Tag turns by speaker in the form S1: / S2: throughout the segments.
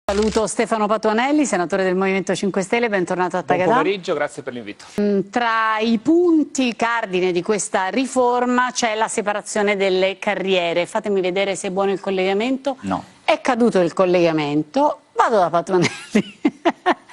S1: Saluto Stefano Patuanelli, senatore del Movimento 5 Stelle, bentornato a Tagadà.
S2: Buon pomeriggio, grazie per l'invito.
S1: Tra i punti cardine di questa riforma c'è la separazione delle carriere. Fatemi vedere se è buono il collegamento.
S2: No.
S1: È caduto il collegamento, vado da Patuanelli.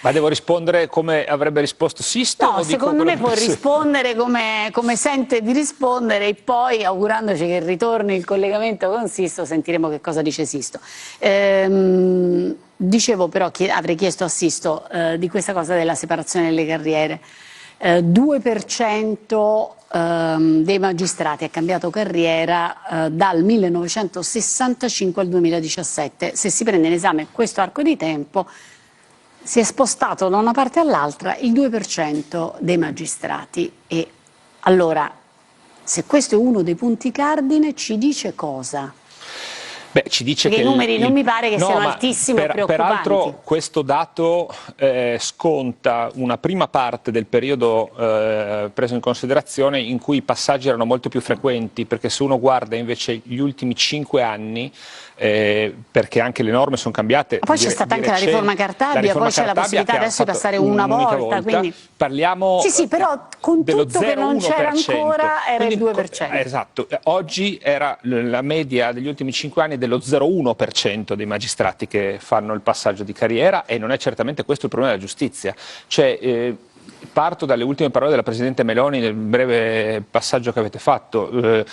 S2: Ma devo rispondere come avrebbe risposto Sisto?
S1: No, secondo me può rispondere come sente di rispondere e poi, augurandoci che ritorni il collegamento con Sisto, sentiremo che cosa dice Sisto. Dicevo però che avrei chiesto a Sisto di questa cosa della separazione delle carriere. 2% dei magistrati ha cambiato carriera dal 1965 al 2017. Se si prende in esame questo arco di tempo, si è spostato da una parte all'altra il 2% dei magistrati. E allora, se questo è uno dei punti cardine, ci dice cosa?
S2: Beh, ci dice
S1: perché
S2: che
S1: i numeri non mi pare che siano altissimi e preoccupanti.
S2: Peraltro questo dato sconta una prima parte del periodo preso in considerazione in cui i passaggi erano molto più frequenti, perché se uno guarda invece gli ultimi 5 anni, perché anche le norme sono cambiate.
S1: Ma poi c'è stata anche la riforma Cartabia, poi c'è la possibilità adesso di passare una volta. Quindi...
S2: Parliamo
S1: sì, però con tutto che non c'era ancora era il 2%.
S2: Esatto, oggi era la media degli ultimi 5 anni dello 0,1% dei magistrati che fanno il passaggio di carriera, e non è certamente questo il problema della giustizia. Cioè, parto dalle ultime parole della Presidente Meloni nel breve passaggio che avete fatto.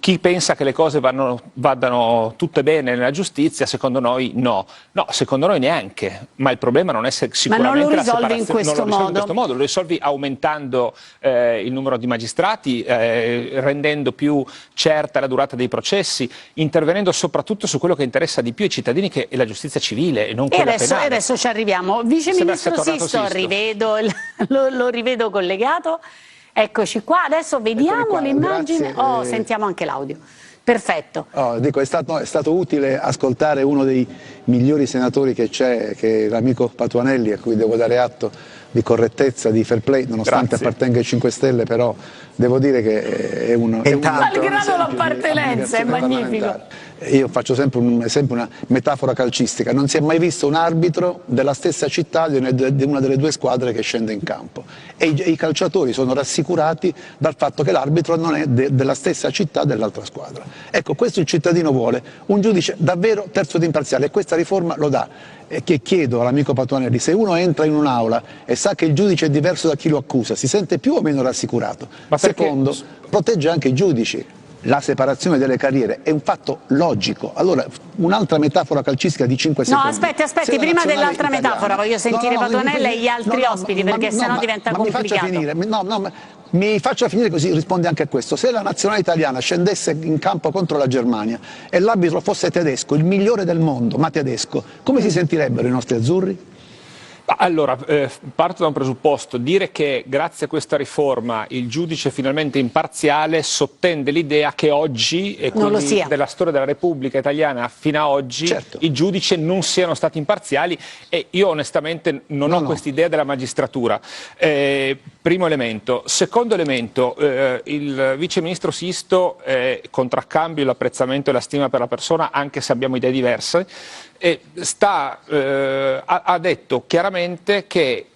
S2: Chi pensa che le cose vadano tutte bene nella giustizia, secondo noi no. No, secondo noi neanche, ma il problema non è sicuramente
S1: ma non lo
S2: la
S1: risolvi in questo modo.
S2: Lo risolvi aumentando il numero di magistrati, rendendo più certa la durata dei processi, intervenendo soprattutto su quello che interessa di più ai cittadini, che è la giustizia civile e non quella penale.
S1: E adesso ci arriviamo. Vice Ministro Sisto, lo rivedo collegato. Eccoci qua, adesso vediamo l'immagine. Oh, sentiamo anche l'audio. Perfetto.
S3: Dico, è stato utile ascoltare uno dei migliori senatori che c'è, che è l'amico Patuanelli, a cui devo dare atto di correttezza, di fair play, nonostante appartenga ai 5 Stelle, però devo dire che è un
S1: malgrado l'appartenenza, è magnifico.
S3: Io faccio sempre un esempio, una metafora calcistica: non si è mai visto un arbitro della stessa città di una delle due squadre che scende in campo, e i calciatori sono rassicurati dal fatto che l'arbitro non è della stessa città dell'altra squadra. Ecco, questo il cittadino vuole, un giudice davvero terzo ed imparziale, e questa riforma lo dà. E che chiedo all'amico Patuanelli: se uno entra in un'aula e sa che il giudice è diverso da chi lo accusa, si sente più o meno rassicurato? Ma secondo, protegge anche i giudici. La separazione delle carriere è un fatto logico. Allora, un'altra metafora calcistica di 5 secondi.
S1: No, aspetti, prima dell'altra metafora voglio sentire Patuanelli e gli altri ospiti, perché sennò diventa complicato.
S3: Mi faccia finire, così risponde anche a questo. Se la nazionale italiana scendesse in campo contro la Germania e l'arbitro fosse tedesco, il migliore del mondo, ma tedesco, come si sentirebbero i nostri azzurri?
S2: Allora, parto da un presupposto: dire che grazie a questa riforma il giudice è finalmente imparziale sottende l'idea che oggi, e quindi della storia della Repubblica Italiana fino a oggi, i giudici non siano stati imparziali, e io onestamente non ho quest'idea della magistratura. Primo elemento. Secondo elemento, il vice ministro Sisto, contraccambio l'apprezzamento e la stima per la persona, anche se abbiamo idee diverse, ha detto chiaramente che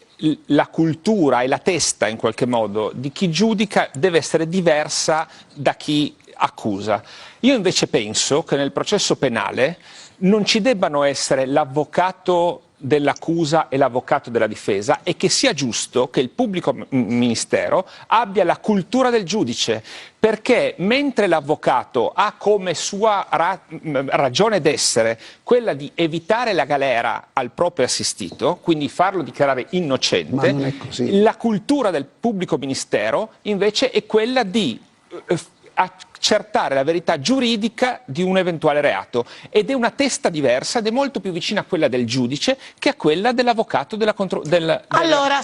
S2: la cultura e la testa, in qualche modo, di chi giudica deve essere diversa da chi accusa. Io invece penso che nel processo penale non ci debbano essere l'avvocato dell'accusa e l'avvocato della difesa, e che sia giusto che il pubblico ministero abbia la cultura del giudice, perché mentre l'avvocato ha come sua ragione d'essere quella di evitare la galera al proprio assistito, quindi farlo dichiarare innocente, la cultura del pubblico ministero invece è quella di accertare la verità giuridica di un eventuale reato, ed è una testa diversa ed è molto più vicina a quella del giudice che a quella dell'avvocato
S1: Allora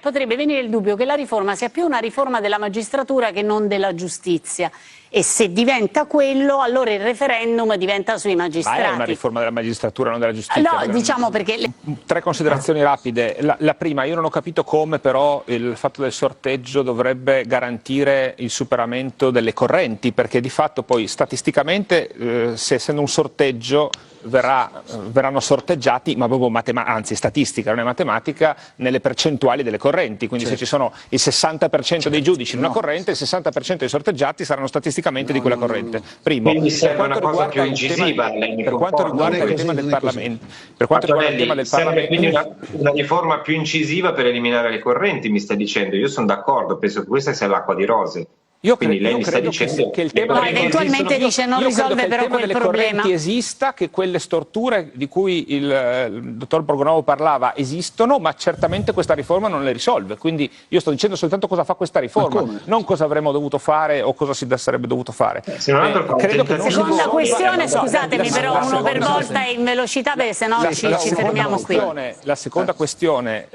S1: potrebbe venire il dubbio che la riforma sia più una riforma della magistratura che non della giustizia, e se diventa quello, allora il referendum diventa sui magistrati.
S2: Ma è una riforma della magistratura, non della giustizia.
S1: No, diciamo perché...
S2: 3 considerazioni rapide. La prima: io non ho capito come però il fatto del sorteggio dovrebbe garantire il superamento delle corrette correnti, perché di fatto poi statisticamente, se essendo un sorteggio, verranno sorteggiati, ma proprio anzi statistica, non è matematica, nelle percentuali delle correnti, quindi se ci sono il 60% dei giudici in una corrente, il 60% dei sorteggiati saranno statisticamente di quella corrente. Primo.
S4: Quindi serve una cosa più incisiva.
S2: Per quanto riguarda il tema del Parlamento,
S4: serve quindi una riforma più incisiva per eliminare le correnti, mi sta dicendo. Io sono d'accordo, penso che questa sia l'acqua di rose.
S2: Io
S4: Quindi lei mi sta
S2: credo
S4: dicendo
S2: che il tema
S1: eventualmente dice non risolve però quel problema.
S2: Correnti esista, che quelle storture di cui il dottor Borgonovo parlava esistono, ma certamente questa riforma non le risolve. Quindi io sto dicendo soltanto cosa fa questa riforma, non cosa avremmo dovuto fare o cosa si sarebbe dovuto fare.
S4: Credo che non
S1: seconda questione, scusatemi però uno per volta in velocità, perché se no ci fermiamo qui.
S2: La seconda questione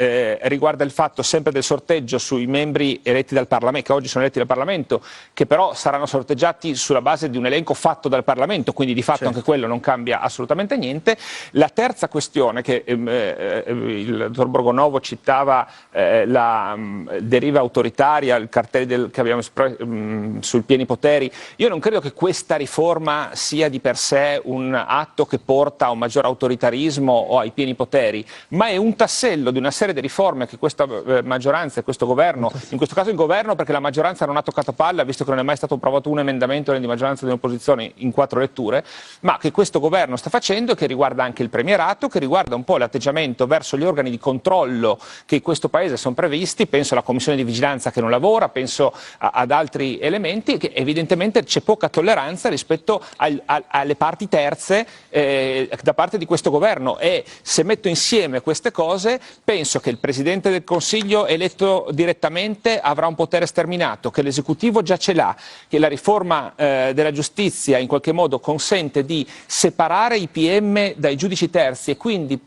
S2: riguarda il fatto sempre del sorteggio sui membri eletti dal Parlamento, che oggi sono eletti dal Parlamento, che però saranno sorteggiati sulla base di un elenco fatto dal Parlamento, quindi di fatto anche quello non cambia assolutamente niente. La terza questione, che il dottor Borgonovo citava, la deriva autoritaria, il cartello che abbiamo sul pieni poteri, io non credo che questa riforma sia di per sé un atto che porta a un maggior autoritarismo o ai pieni poteri, ma è un tassello di una serie di riforme che questa maggioranza e questo governo, in questo caso il governo perché la maggioranza non ha toccato palla, visto che non è mai stato approvato un emendamento né di maggioranza né di opposizione in 4 letture, ma che questo governo sta facendo e che riguarda anche il premierato, che riguarda un po' l'atteggiamento verso gli organi di controllo che in questo paese sono previsti, penso alla commissione di vigilanza che non lavora, penso ad altri elementi, che evidentemente c'è poca tolleranza rispetto alle parti terze da parte di questo governo, e se metto insieme queste cose penso che il Presidente del Consiglio eletto direttamente avrà un potere sterminato, che l'esecutivo già ce l'ha, che la riforma della giustizia in qualche modo consente di separare i PM dai giudici terzi e quindi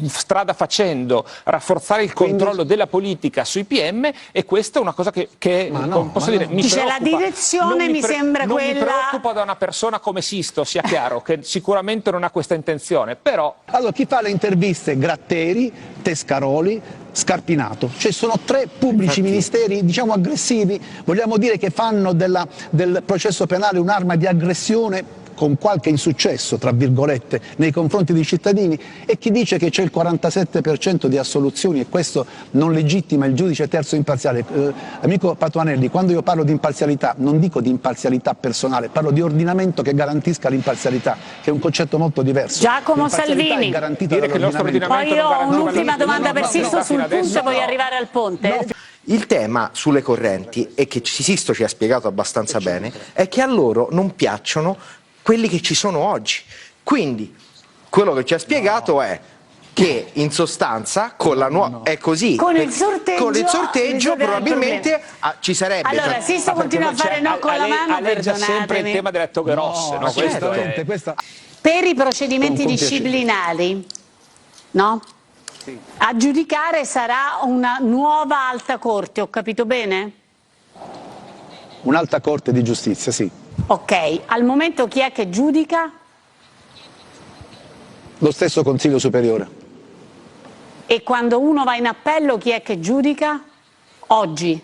S2: strada facendo rafforzare il controllo della politica sui PM, e questa è una cosa che posso dire, mi
S1: dice
S2: preoccupa.
S1: La direzione mi sembra
S2: non
S1: quella.
S2: mi preoccupa da una persona come Sisto, sia chiaro, che sicuramente non ha questa intenzione, però
S3: Allora, chi fa le interviste? Gratteri, Tescaroli, Scarpinato. Cioè sono 3 pubblici ministeri, diciamo, aggressivi. Vogliamo dire che fanno del processo penale un'arma di aggressione con qualche insuccesso, tra virgolette, nei confronti dei cittadini, e chi dice che c'è il 47% di assoluzioni e questo non legittima il giudice terzo imparziale. Amico Patuanelli, quando io parlo di imparzialità non dico di imparzialità personale, parlo di ordinamento che garantisca l'imparzialità, che è un concetto molto diverso.
S1: Giacomo Salvini,
S3: è garantita dall'ordinamento.
S1: poi io ho un'ultima domanda per Sisto sul punto e voglio arrivare al ponte.
S5: Il tema sulle correnti, e che Sisto ci ha spiegato abbastanza bene, è che a loro non piacciono quelli che ci sono oggi. Quindi quello che ci ha spiegato è che in sostanza con la nuova è così,
S1: con il sorteggio
S5: probabilmente ci sarebbe.
S1: Allora Sisto continua a fare no con la mano,
S2: aleggia sempre il tema delle toghe rosse, no?
S3: Questa...
S1: Per i procedimenti disciplinari, no?
S3: Sì.
S1: A giudicare sarà una nuova alta corte, ho capito bene?
S3: Un'alta corte di giustizia, sì.
S1: Ok, al momento chi è che giudica?
S3: Lo stesso Consiglio Superiore.
S1: E quando uno va in appello chi è che giudica? Oggi.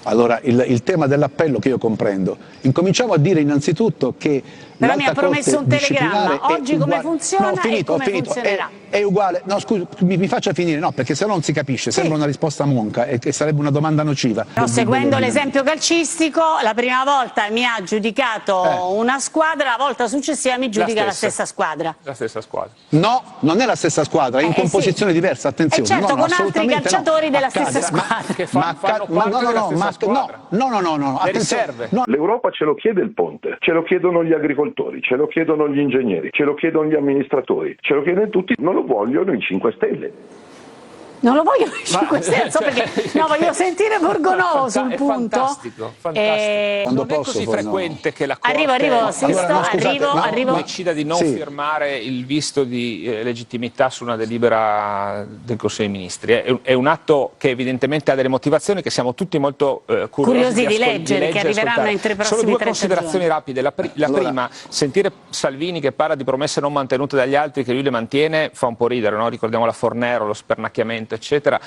S3: Allora, il tema dell'appello che io comprendo. Incominciamo a dire innanzitutto che
S1: però mi ha
S3: l'alta
S1: promesso
S3: corte
S1: un telegramma, oggi come funziona e come funzionerà.
S3: È uguale, no scusi, mi faccia finire, no, perché se no non si capisce, sembra una risposta monca e sarebbe una domanda nociva.
S1: No, seguendo l'esempio calcistico, la prima volta mi ha giudicato una squadra, la volta successiva mi giudica la stessa squadra.
S2: La stessa squadra.
S3: No, non è la stessa squadra, è in composizione diversa, attenzione.
S1: Certo,
S3: no,
S1: con altri calciatori della stessa squadra.
S2: Che fanno parte della stessa squadra.
S3: No, attenzione. No.
S6: L'Europa ce lo chiede il ponte, ce lo chiedono gli agricoltori, ce lo chiedono gli ingegneri, ce lo chiedono gli amministratori, ce lo chiedono tutti, non lo vogliono i 5 Stelle.
S1: Non lo voglio i 5 Stelle, perché no, voglio sentire Borgonovo sul punto.
S2: Fantastico. Non è così frequente che la Corte
S1: arrivo.
S2: decida di non firmare il visto di legittimità su una delibera del Consiglio dei Ministri. È un atto che evidentemente ha delle motivazioni che siamo tutti molto curiosi
S1: di leggere, che arriveranno entro i prossimi 30
S2: giorni. Solo 2 considerazioni rapide. La prima, sentire Salvini che parla di promesse non mantenute dagli altri, che lui le mantiene, fa un po' ridere, no? Ricordiamo la Fornero, lo spernacchiamento ponte, eccetera.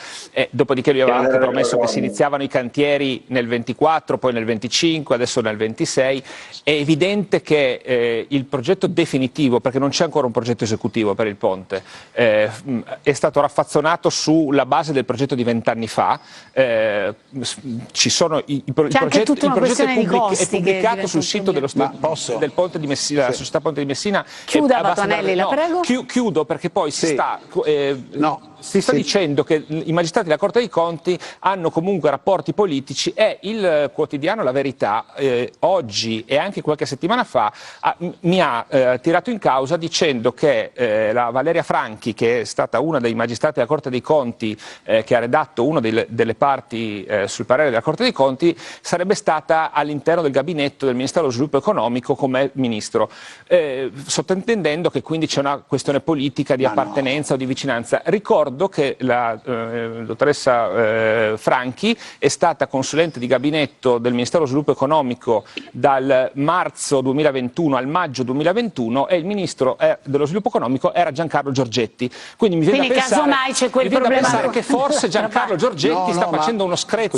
S2: Dopodiché lui aveva anche promesso che si iniziavano i cantieri nel 24, poi nel 25, adesso nel 26. È evidente che il progetto definitivo, perché non c'è ancora un progetto esecutivo per il ponte, è stato raffazzonato sulla base del progetto di 20 anni fa. Ci sono il progetto è pubblicato sul sito del Ponte di Messina, la società Ponte di Messina.
S1: Chiuda, Patuanelli, la prego.
S2: Chiudo perché poi si sta dicendo che i magistrati della Corte dei Conti hanno comunque rapporti politici, e il quotidiano La Verità oggi e anche qualche settimana fa mi ha tirato in causa dicendo che la Valeria Franchi, che è stata una dei magistrati della Corte dei Conti che ha redatto una delle parti sul parere della Corte dei Conti, sarebbe stata all'interno del gabinetto del Ministero dello Sviluppo Economico come ministro, sottintendendo che quindi c'è una questione politica di appartenenza o di vicinanza. Ricordo che la dottoressa Franchi è stata consulente di gabinetto del Ministero dello Sviluppo Economico dal marzo 2021 al maggio 2021, e il ministro dello Sviluppo Economico era Giancarlo Giorgetti. Quindi mi viene
S1: casomai c'è quel problema,
S2: pensare che forse Giancarlo Giorgetti sta facendo uno screzio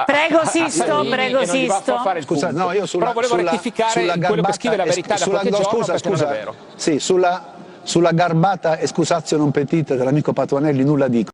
S1: Prego Sisto, prego Sisto.
S3: No, io
S2: però volevo rettificare quello che scrive La Verità da qualche giorno, perché non è vero.
S3: Sì, sulla garbata excusatio non petita dell'amico Patuanelli nulla dico.